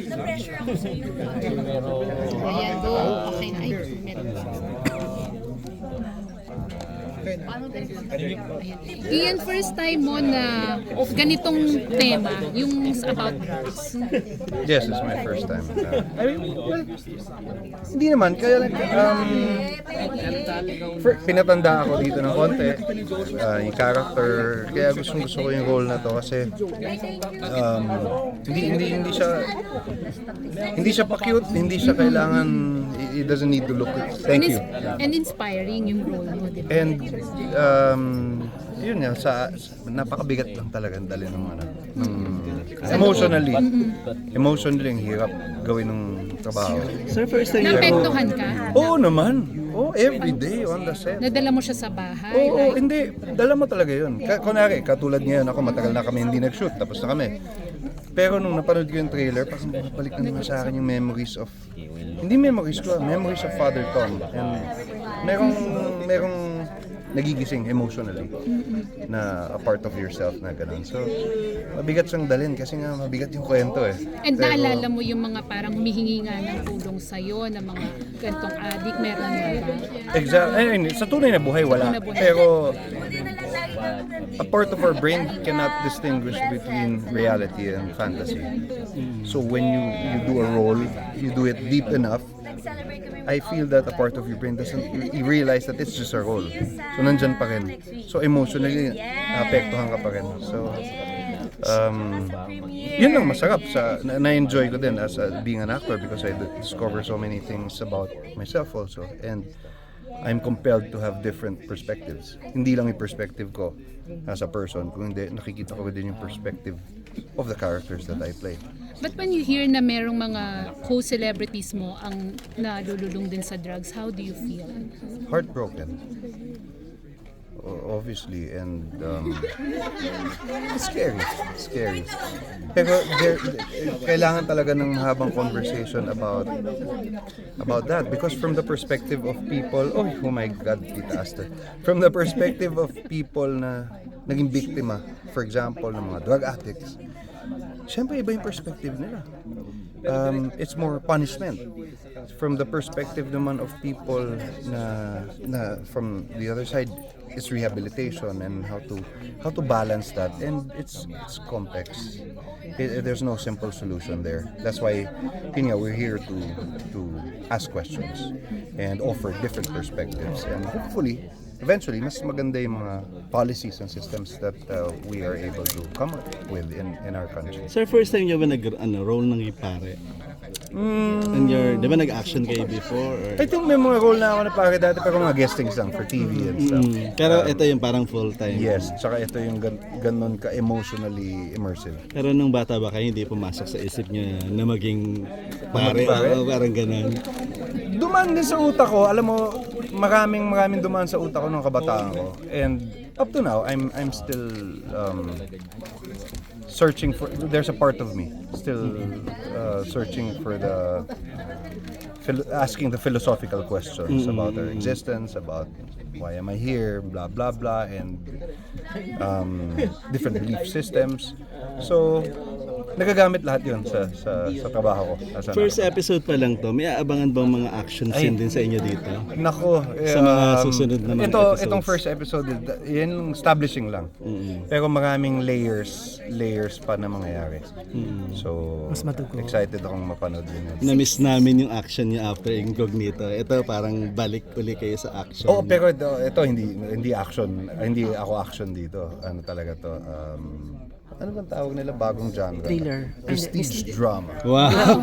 Na-pressure ako sa'yo. Ayan, go. Okay na. Ay, meron. Ian, first time mo na ganitong tema, yung about drugs. Yes, it's my first time. Well, hindi naman. Kaya lang, pinatanda ako dito ng konti. Yung character. Kaya gusto ko yung role na to kasi hindi siya pa-cute, hindi siya kailangan, it doesn't need to look it. Thank you. And inspiring yung role mo, di ba? And yun nga, napakabigat lang talaga ang dali ng emotionally ang hirap gawin ng trabaho. Sir, first time Naapektuhan ka? Oo naman. Every day on the set. Nadala mo siya sa bahay? Oo, hindi. Dala mo talaga yun. Kunwari, katulad ngayon ako, matagal na kami hindi nag-shoot, tapos na kami. Pero nung napanood ko yung trailer, parang bumabalik na naman sa akin yung memories of Father Tom. And merong nagigising emotionally na a part of yourself na gano'n. So, mabigat siyang dalhin kasi nga mabigat yung kwento eh. And naalala mo yung mga parang humihingi nga ng tulong sa'yo, ng mga gantong addict, meron na ba? Exactly. Sa tunay na buhay, wala. Pero, a part of our brain cannot distinguish between reality and fantasy. So when you do a role, you do it deep enough, I feel that a part of your brain doesn't realize that it's just a role. So nandyan pa rin. So emotionally, naapektuhan ka pa rin. So yun lang masarap. Na-enjoy ko din as being an actor because I discover so many things about myself also. And I'm compelled to have different perspectives. Hindi lang yung perspective ko as a person, kundi nakikita ko din yung perspective of the characters that I play. But when you hear na merong mga co-celebrities mo ang nalululong din sa drugs, how do you feel? Heartbroken. Obviously, and it's scary. Pero kailangan talaga ng mahabang conversation about that because from the perspective of people, oh my God, Tita Asta, from the perspective of people na naging biktima, for example, ng mga drug addicts, syempre iba yung perspective nila. It's more punishment. From the perspective naman of people na from the other side, it's rehabilitation and how to balance that, and it's complex. There's no simple solution there. That's why we're here to ask questions and offer different perspectives, and hopefully eventually mas maganda yung mga policies and systems that we are able to come up with in our country. Sir, first time niyo ba role ng ipare? And di ba nag-action kayo before? Or? I think may mga role na ako na pare dati pero mga guestings lang for TV and stuff. Pero ito yung parang full-time. Yes, tsaka ito yung ganon ka-emotionally immersive. Pero nung bata ba kayo, hindi pumasok sa isip niyo na maging pare? O parang ganon? Dumaan din sa utak ko, alam mo, maraming dumaan sa utak ko nung kabataan ko. And up to now, I'm still searching for, there's a part of me still searching for asking the philosophical questions about our existence, about why am I here, blah blah blah, and different belief systems. So nagagamit lahat yun sa trabaho ko. First episode pa lang to, may aabangan bang mga action scene din sa inyo dito? Nako, sa mga susunod na mga episodes. Itong first episode, yan establishing lang. Pero maraming layers pa na mangyayari. So, excited akong mapanood din yun. Na-miss namin yung action niya after Incognito. Ito parang balik uli kayo sa action. Oh, pero ito hindi action. Hindi ako action dito. Ano talaga to? Ano bang tawag nila? Bagong genre. Thriller. Prestige drama. Wow!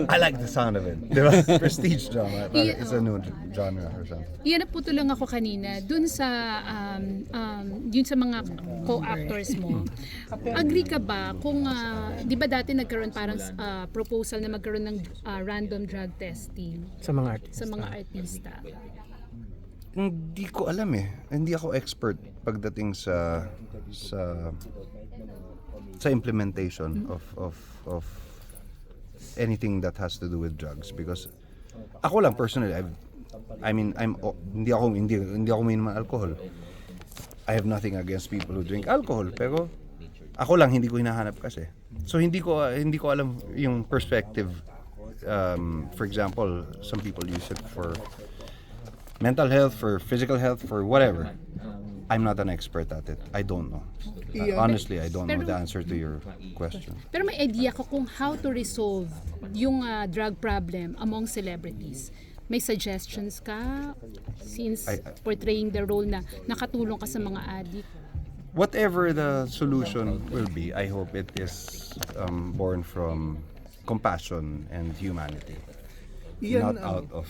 I like the sound of it. Di ba? Prestige drama. It's a new genre or something. Iyan, naputo lang ako kanina. Dun sa mga co-actors mo. Agree ka ba kung, di ba dati nagkaroon parang proposal na magkaroon ng random drug testing Sa mga artist. sa mga artista? Hindi ko alam eh. Hindi ako expert pagdating sa implementation of anything that has to do with drugs because ako lang personally hindi ako umiinom ng alcohol. I have nothing against people who drink alcohol pero ako lang hindi ko hinahanap kasi So hindi ko alam yung perspective. For example, some people use it for mental health, for physical health, for whatever. I'm not an expert at it. I don't know. Honestly, I don't know the answer to your question. Pero may idea ko kung how to resolve yung drug problem among celebrities. May suggestions ka since portraying the role na nakatulong ka sa mga addict? Whatever the solution will be, I hope it is born from compassion and humanity, not out of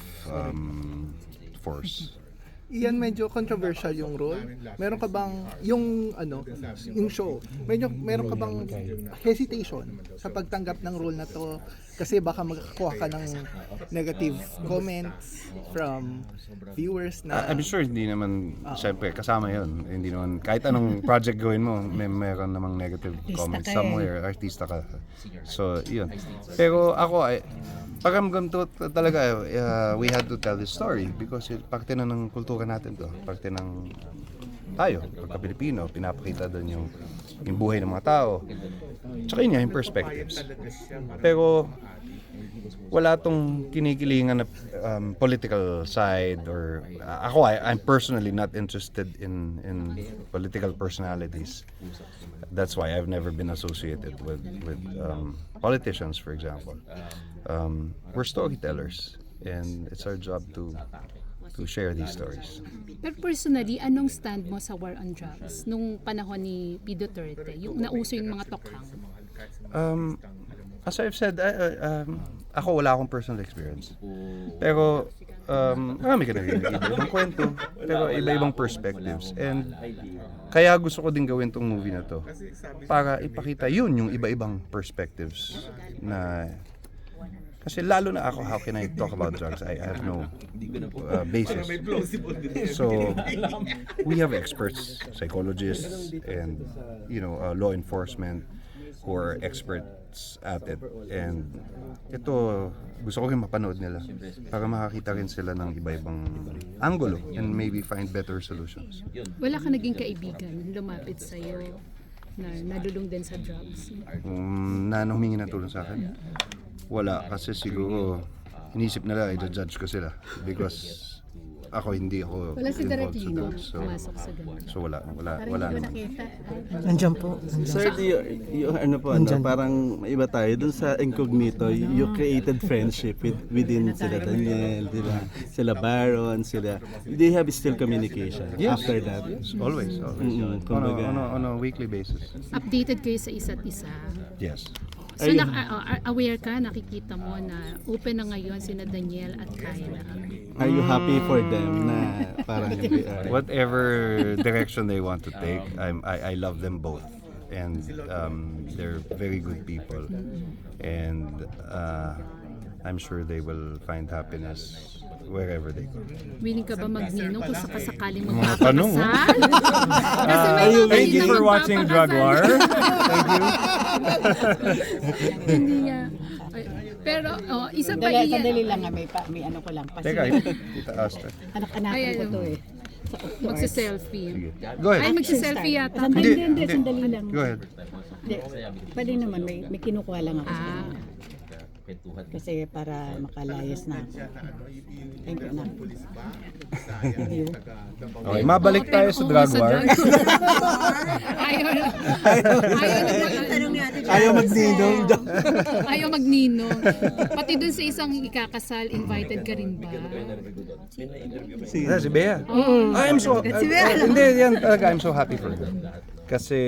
force. Iyan, medyo controversial yung role. Meron ka bang yung yung show? Meron ka bang hesitation sa pagtanggap ng role na to kasi baka makakuha ka ng negative comments from viewers na I'm sure hindi naman, siyempre, kasama yun. Hindi naman, kahit anong project gawin mo, meron namang negative comments somewhere. Artista ka. So, yun. Pero ako, paramdam to talaga, we had to tell this story because parte na ng kultura natin to. Parte ng tayo, pagka-Pilipino, pinapakita doon yung buhay ng mga tao. Tsaka yun yung perspectives. Pero wala tong kinikilingan na political side or ako I'm personally not interested in political personalities. That's why I've never been associated with politicians, for example. We're storytellers and it's our job to share these stories. Pero personally, anong stand mo sa war on drugs nung panahon ni P. Duterte? Yung nauso yung mga tokhang. As I've said, ako wala akong personal experience. Pero marami ka narinig iba-ibang kwento, pero iba-ibang perspectives. And kaya gusto ko din gawin tong movie na to para ipakita yun yung iba-ibang perspectives na kasi lalo na ako, how can I talk about drugs? I have no basis. So, we have experts, psychologists, and law enforcement who are experts at it. And ito, gusto ko rin mapanood nila para makakita rin sila ng iba-ibang angulo and maybe find better solutions. Wala ka naging kaibigan lumapit sa'yo na nalulung din sa drugs? Na humingi ng tulong sa akin? Wala, kasi siguro inisip nila i-judge ko sila because ako hindi ako Wala si Direk involved sa Lino drugs. pumasok sa ganun. So wala naman. Nandiyan po. Sir, parang iba tayo dun sa Incognito, you created friendship within sila Daniel, di ba? Sila Baron, sila. They have still communication after that. Always. Kumbaga. On a weekly basis. Updated kayo sa isa't isa. Yes. So, aware ka, nakikita mo na open na ngayon sina Daniel at Kyla. Are you happy for them na parang Whatever direction they want to take, I love them both, and they're very good people, and I'm sure they will find happiness wherever they go. Willing ka ba magninong kung sakasakaling Mga tanong, magpapakasal? Kasi may mga Thank you hindi for na watching Drug War. Hindi nga. Pero, isa pa Sandali lang nga, may ano ko lang. Teka, Tita Asta. Anak-anakan ko to eh. magsi-selfie. Go Ay, ahead. magsi-selfie yata. Hindi, sandali lang. Go ahead. Hindi, pwede naman, may kinukuha lang ako sa Ah. kanya. Kasi para makalayas na ako. Thank you, anak. Thank you. Okay, mabalik tayo sa drug war. ayaw magninong? Ayaw magninong. Pati dun sa isang ikakasal, invited ka rin ba? Si Bea. I'm so hindi yan talaga, I'm so happy for her. Kasi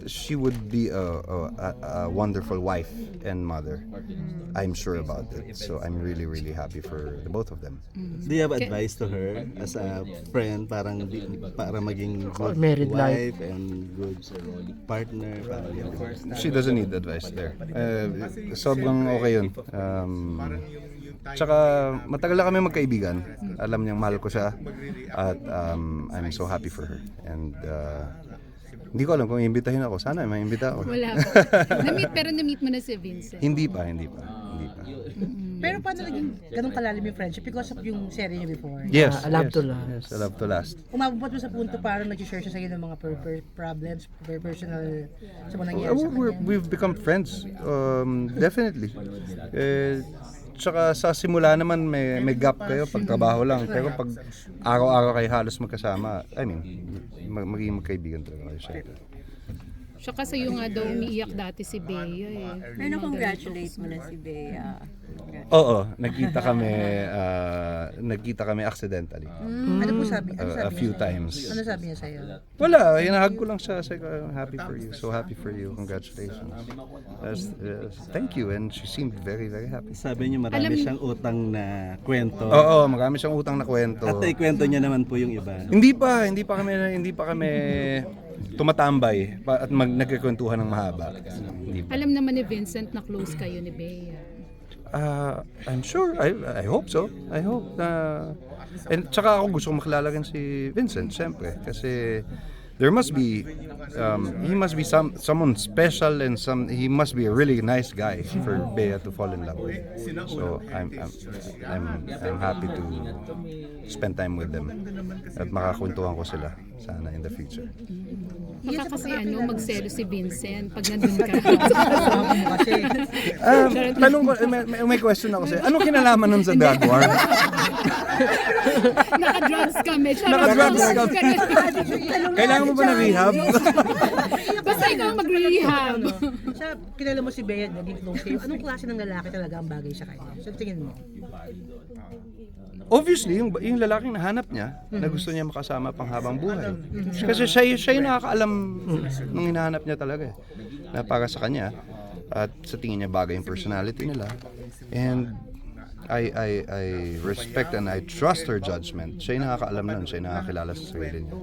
she would be a wonderful wife and mother. I'm sure about it. So I'm really, really happy for the both of them. Do you have advice to her as a friend para maging good Married wife and good partner? Parang She doesn't need advice there. Sobrang okay yun. Tsaka matagal na kami magkaibigan. Alam niyang mahal ko siya. At I'm so happy for her. And hindi ko alam kung iimbitahin ako. Sana maimbita ako. Wala. Pero na-meet mo na si Vincent. Hindi pa. Pero paano naging ganun kalalim yung friendship? Because of yung serye niyo before. Yes, Love yes, to Last. yes, I love to last. Umabot mo sa punto parang nag-share siya sa iyo ng mga problems, personal, sa mga nangyayari sa kanya. We've become friends, definitely. Tsaka sa simula naman may gap kayo pag trabaho lang, pero pag araw-araw kayo halos magkasama, I mean, magiging magkaibigan talaga kayo syempre. Siya kasi yung nga daw umiiyak dati si Bea eh. Pero na-congratulate mo na si Bea. Oo, nagkita kami accidentally. Ano po sabi? Ano sabi A few niya sa'yo? times. Ano sabi niya sa'yo? Wala, hinahag ko lang siya. Sabi ko, I'm happy for you. So happy for you. Congratulations. Thank you. And she seemed very, very happy. Sabi niyo marami siyang utang na kwento. Oo, marami siyang utang na kwento. At ikwento niya naman po yung iba. Hindi pa kami tumatambay at nagkikwentuhan ng mahaba. Hindi pa. Alam naman ni Vincent na close kayo ni Bea. I'm sure. I hope so. I hope na... And tsaka ako gusto kong makilala rin si Vincent, siyempre. Kasi there must be... he must be someone special and he must be a really nice guy for Bea to fall in love with. So I'm happy to spend time with them at makakwentuhan ko sila sana in the future. Baka kasi magselo si Vincent pag nandun ka. Kasama mo kasi. Tanong ko, may question ako sa'yo. Anong kinalaman nun sa drug war? Naka-drugs kami. Naka-drugs kami. Kailangan mo ba ng rehab? Basta ikaw ang mag-rehab. Sa kilala mo si Bea, naging close kayo. Anong klase ng lalaki talaga ang bagay sa kanya? Sa tingin mo? Obviously, yung lalaking nahanap niya, na gusto niya makasama pang habang buhay. Kasi siya yung nakakaalam nung hinahanap niya talaga na para sa kanya. At sa tingin niya bagay yung personality nila. And I respect and I trust her judgment. Siya yung nakakaalam nun, siya yung nakakilala sa sarili niya.